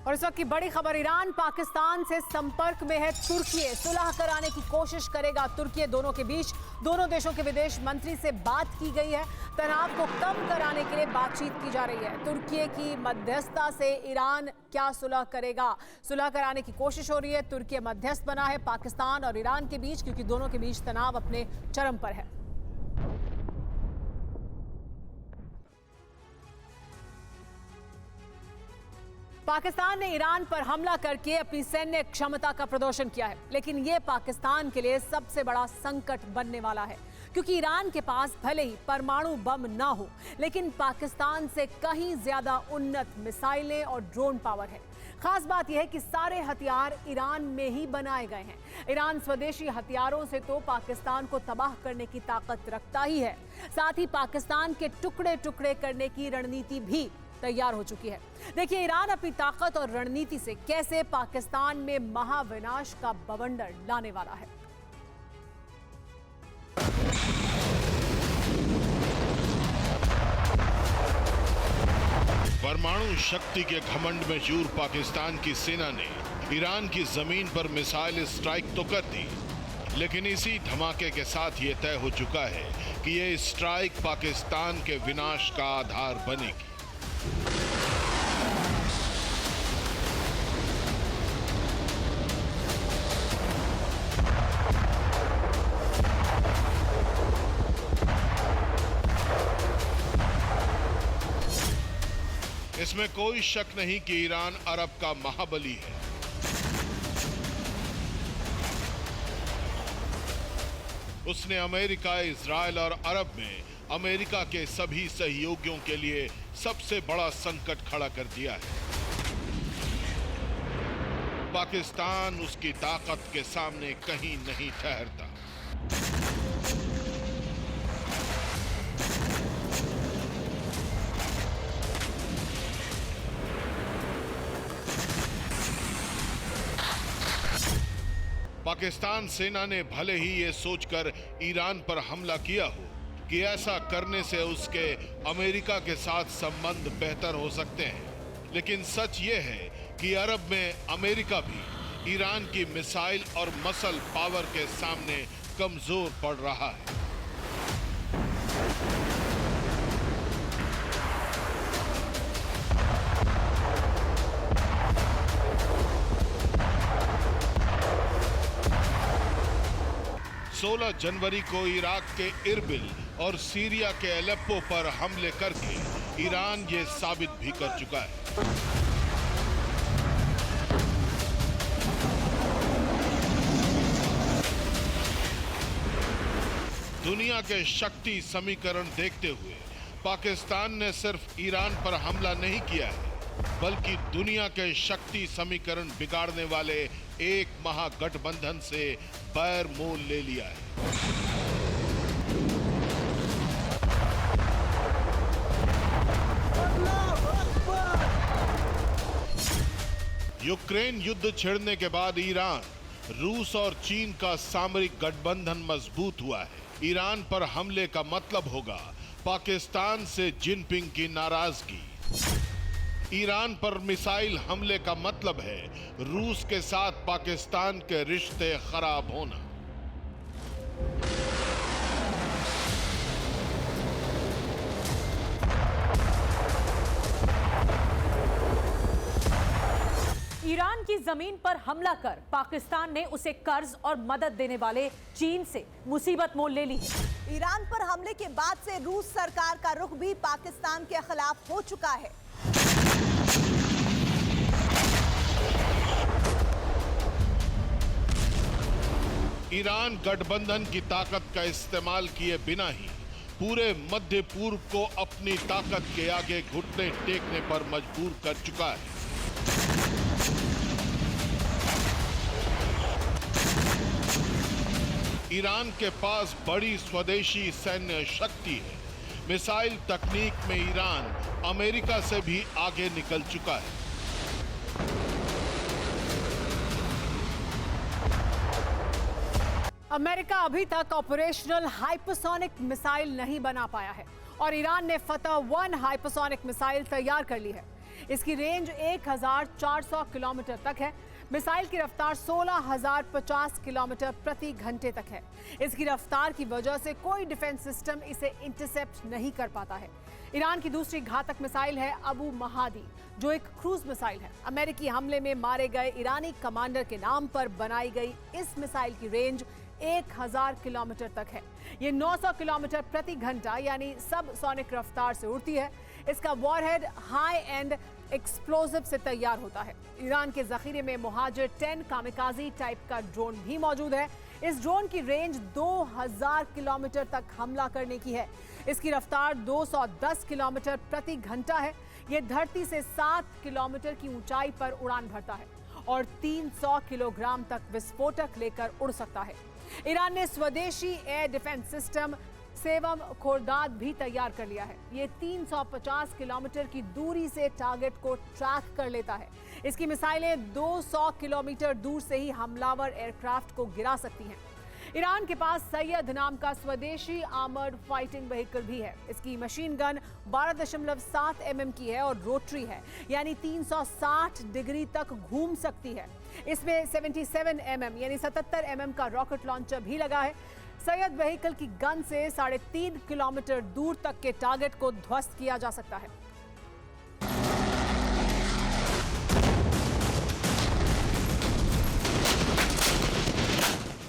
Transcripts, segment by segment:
और इस वक्त की बड़ी खबर, ईरान पाकिस्तान से संपर्क में है। तुर्की सुलह कराने की कोशिश करेगा। तुर्की दोनों के बीच दोनों देशों के विदेश मंत्री से बात की गई है। तनाव को कम कराने के लिए बातचीत की जा रही है। तुर्की की मध्यस्थता से ईरान क्या सुलह करेगा? सुलह कराने की कोशिश हो रही है। तुर्की मध्यस्थ बना है पाकिस्तान और ईरान के बीच, क्योंकि दोनों के बीच तनाव अपने चरम पर है। पाकिस्तान ने ईरान पर हमला करके अपनी सैन्य क्षमता का प्रदर्शन किया है, लेकिन यह पाकिस्तान के लिए सबसे बड़ा संकट बनने वाला है, क्योंकि ईरान के पास भले ही परमाणु बम ना हो, लेकिन पाकिस्तान से कहीं ज्यादा उन्नत मिसाइलें और ड्रोन पावर है। खास बात यह है कि सारे हथियार ईरान में ही बनाए गए हैं। ईरान स्वदेशी हथियारों से तो पाकिस्तान को तबाह करने की ताकत रखता ही है, साथ ही पाकिस्तान के टुकड़े टुकड़े करने की रणनीति भी तैयार हो चुकी है। देखिए ईरान अपनी ताकत और रणनीति से कैसे पाकिस्तान में महाविनाश का बवंडर लाने वाला है। परमाणु शक्ति के घमंड में चूर पाकिस्तान की सेना ने ईरान की जमीन पर मिसाइल स्ट्राइक तो कर दी, लेकिन इसी धमाके के साथ ये तय हो चुका है कि ये स्ट्राइक पाकिस्तान के विनाश का आधार बनेगी। इसमें कोई शक नहीं कि ईरान अरब का महाबली है। उसने अमेरिका, इजराइल और अरब में अमेरिका के सभी सहयोगियों के लिए सबसे बड़ा संकट खड़ा कर दिया है। पाकिस्तान उसकी ताकत के सामने कहीं नहीं ठहरता। पाकिस्तान सेना ने भले ही ये सोचकर ईरान पर हमला किया हो कि ऐसा करने से उसके अमेरिका के साथ संबंध बेहतर हो सकते हैं, लेकिन सच ये है कि अरब में अमेरिका भी ईरान की मिसाइल और मसल पावर के सामने कमजोर पड़ रहा है। सोलह जनवरी को इराक के इरबिल और सीरिया के एलेप्पो पर हमले करके ईरान ये साबित भी कर चुका है। दुनिया के शक्ति समीकरण देखते हुए पाकिस्तान ने सिर्फ ईरान पर हमला नहीं किया है, बल्कि दुनिया के शक्ति समीकरण बिगाड़ने वाले एक महागठबंधन से बैर मोल ले लिया है। यूक्रेन युद्ध छिड़ने के बाद ईरान, रूस और चीन का सामरिक गठबंधन मजबूत हुआ है। ईरान पर हमले का मतलब होगा पाकिस्तान से जिनपिंग की नाराजगी। ईरान पर मिसाइल हमले का मतलब है रूस के साथ पाकिस्तान के रिश्ते खराब होना। ईरान की जमीन पर हमला कर पाकिस्तान ने उसे कर्ज और मदद देने वाले चीन से मुसीबत मोल ले ली है। ईरान पर हमले के बाद से रूस सरकार का रुख भी पाकिस्तान के खिलाफ हो चुका है। ईरान गठबंधन की ताकत का इस्तेमाल किए बिना ही पूरे मध्य पूर्व को अपनी ताकत के आगे घुटने टेकने पर मजबूर कर चुका है। ईरान के पास बड़ी स्वदेशी सैन्य शक्ति है। मिसाइल तकनीक में ईरान अमेरिका से भी आगे निकल चुका है। अमेरिका अभी तक ऑपरेशनल हाइपरसोनिक मिसाइल नहीं बना पाया है और ईरान ने फतह 1 हाइपरसोनिक मिसाइल तैयार कर ली है। इसकी रेंज 1400 किलोमीटर तक है। मिसाइल की रफ्तार 16,050 किलोमीटर प्रति घंटे तक है। इसकी रफ्तार की वजह से कोई डिफेंस सिस्टम इसे इंटरसेप्ट नहीं कर पाता है। ईरान की दूसरी घातक मिसाइल है अबू महादी, जो एक क्रूज मिसाइल है। अमेरिकी हमले में मारे गए ईरानी कमांडर के नाम पर बनाई गई इस मिसाइल की रेंज 1000 किलोमीटर तक है। ये 900 किलोमीटर प्रति घंटा यानी सब सोनिक रफ्तार से उड़ती है। इसका वॉरहेड हाई एंड एक्सप्लोजिव से तैयार होता है। ईरान के जखीरे में मुहाजिर 10 कामिकाजी टाइप का ड्रोन भी मौजूद है। इस ड्रोन की रेंज 2000 किलोमीटर तक हमला करने की है। इसकी रफ्तार 210 किलोमीटर प्रति घंटा है। ये धरती से 7 किलोमीटर की ऊंचाई पर उड़ान भरता है और 300 किलोग्राम तक विस्फोटक लेकर उड़ सकता है। ईरान ने स्वदेशी एयर डिफेंस सिस्टम सेवम खोरदाद भी तैयार कर लिया है। ये 350 किलोमीटर की दूरी से टारगेट को ट्रैक कर लेता है। इसकी मिसाइलें 200 किलोमीटर दूर से ही हमलावर एयरक्राफ्ट को गिरा सकती हैं। ईरान के पास सैयद नाम का स्वदेशी आर्मर्ड फाइटिंग व्हीकल भी है। इसकी मशीन गन 12.7 mm की है और रोटरी है, यानी 360 डिग्री तक घूम सकती है। इसमें 77 mm यानी 77 mm का रॉकेट लॉन्चर भी लगा है। सैयद व्हीकल की गन से 3.5 किलोमीटर दूर तक के टारगेट को ध्वस्त किया जा सकता है।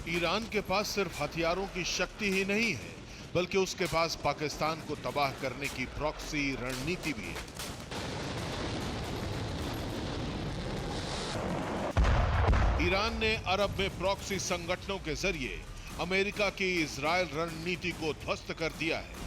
ईरान के पास सिर्फ हथियारों की शक्ति ही नहीं है, बल्कि उसके पास पाकिस्तान को तबाह करने की प्रॉक्सी रणनीति भी है। ईरान ने अरब में प्रॉक्सी संगठनों के जरिए अमेरिका की इजराइल रणनीति को ध्वस्त कर दिया है।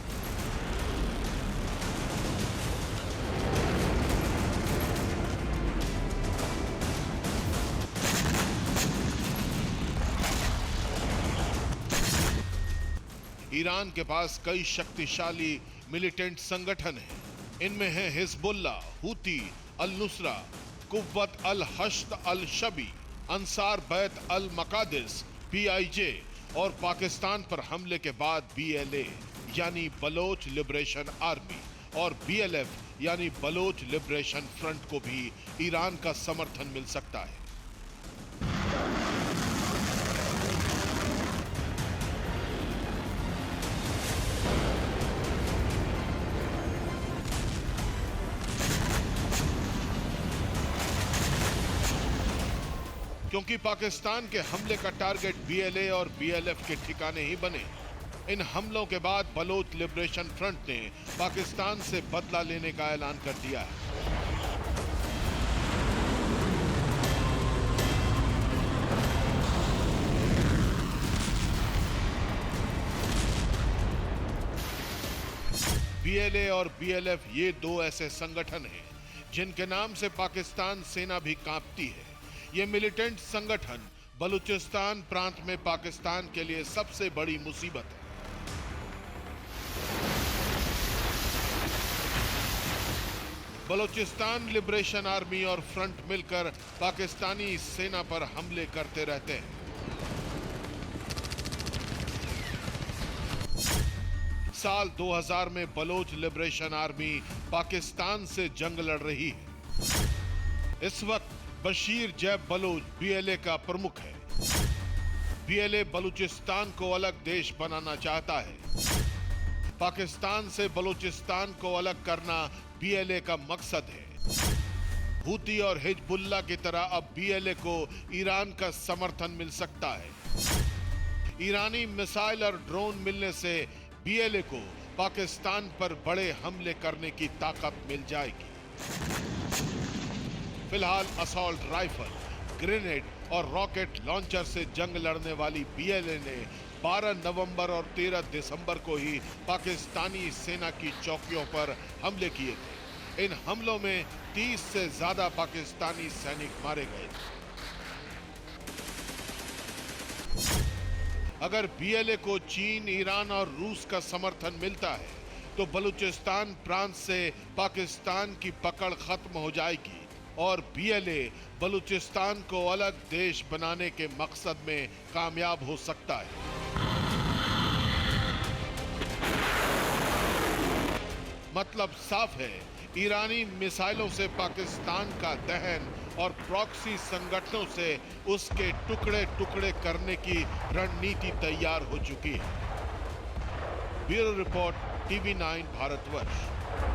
ईरान के पास कई शक्तिशाली मिलिटेंट संगठन हैं। इनमें है हिजबुल्ला, हूती, अल नुसरा, कुव्वत अल हश्द अल शबी, अंसार बैत अल मकादिस, PIJ और पाकिस्तान पर हमले के बाद BLA यानी बलोच लिबरेशन आर्मी और BLF यानी बलोच लिबरेशन फ्रंट को भी ईरान का समर्थन मिल सकता है। क्योंकि पाकिस्तान के हमले का टारगेट BLA और BLF के ठिकाने ही बने। इन हमलों के बाद बलोच लिबरेशन फ्रंट ने पाकिस्तान से बदला लेने का ऐलान कर दिया है। BLA और BLF ये दो ऐसे संगठन हैं जिनके नाम से पाकिस्तान सेना भी कांपती है। ये मिलिटेंट संगठन बलूचिस्तान प्रांत में पाकिस्तान के लिए सबसे बड़ी मुसीबत है। बलूचिस्तान लिबरेशन आर्मी और फ्रंट मिलकर पाकिस्तानी सेना पर हमले करते रहते हैं। साल 2000 में बलोच लिबरेशन आर्मी पाकिस्तान से जंग लड़ रही है। इस वक्त बशीर जैब बलूच BLA का प्रमुख है। BLA बलूचिस्तान को अलग देश बनाना चाहता है। पाकिस्तान से बलूचिस्तान को अलग करना BLA का मकसद है। हूती और हिजबुल्ला की तरह अब BLA को ईरान का समर्थन मिल सकता है। ईरानी मिसाइल और ड्रोन मिलने से BLA को पाकिस्तान पर बड़े हमले करने की ताकत मिल जाएगी। फिलहाल असॉल्ट राइफल, ग्रेनेड और रॉकेट लॉन्चर से जंग लड़ने वाली BLA ने 12 नवंबर और 13 दिसंबर को ही पाकिस्तानी सेना की चौकियों पर हमले किए थे। इन हमलों में 30 से ज्यादा पाकिस्तानी सैनिक मारे गए। अगर BLA को चीन, ईरान और रूस का समर्थन मिलता है तो बलूचिस्तान प्रांत से पाकिस्तान की पकड़ खत्म हो जाएगी और BLA बलूचिस्तान को अलग देश बनाने के मकसद में कामयाब हो सकता है। मतलब साफ है, ईरानी मिसाइलों से पाकिस्तान का दहन और प्रॉक्सी संगठनों से उसके टुकड़े टुकड़े करने की रणनीति तैयार हो चुकी है। Bureau report, TV9 Bharatvarsh.